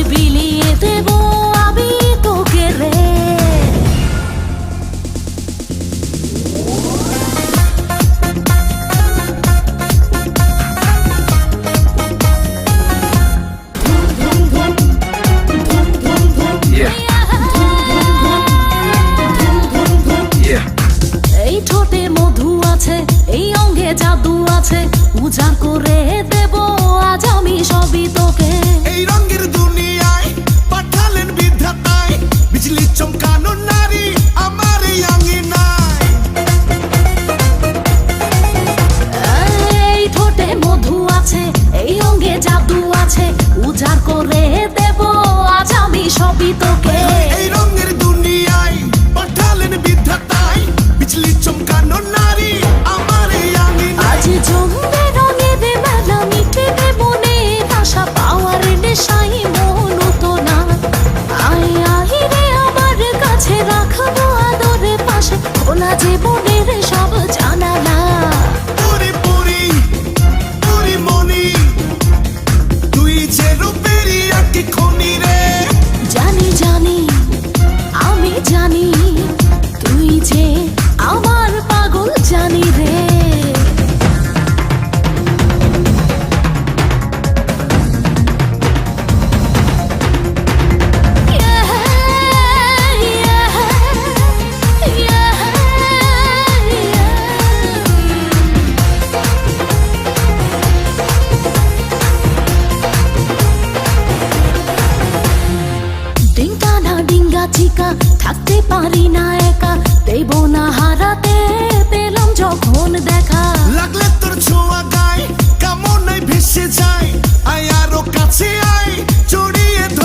বিলিয়ে দেব আমি তোকে রে। এই ঠোঁটে মধু আছে, এই অঙ্গে জাদু আছে, উজাড় করে দেব আজ আমি সবই তোকে। এই রঙের দুনিয়ায় পাঠালেন বিধাতায়, বিজলি চমকানো নারী আমার এই আঙিনায়। এই ঠোঁটে মধু আছে, এই অঙ্গে জাদু আছে, উজাড় করে দেব আজ আমি সবই তোকে। এই রঙের দুনিয়ায় পাঠালেন বিধাতায়, বিজলি চমকানো নারী আমার এই আঙিনায়। আজ জমবে রঙের মেলা, মিটবে মনের আশা, পাওয়ার নেশায় মন তো না। আয় আয় রে আমার কাছে, রাখবো আদরে পাশে, খোলা জীবনের সব জানালা। পুরি পুরি পুরি মনি, তুই যে রূপেরই একটি খনি রে। জানি জানি আমি জানি, তুই যে আমার পাগল জানি রে। ডিঙ্কা না ডিঙ্গা চিকা, থাকতে পারি না একা, দেব না হারাতে, পেলাম যখন দেখা। লাগলে তোর ছোঁয়া গায়, কামনায় ভেসে যায়, আয় আরো কাছে আয়, জড়িয়ে ধর।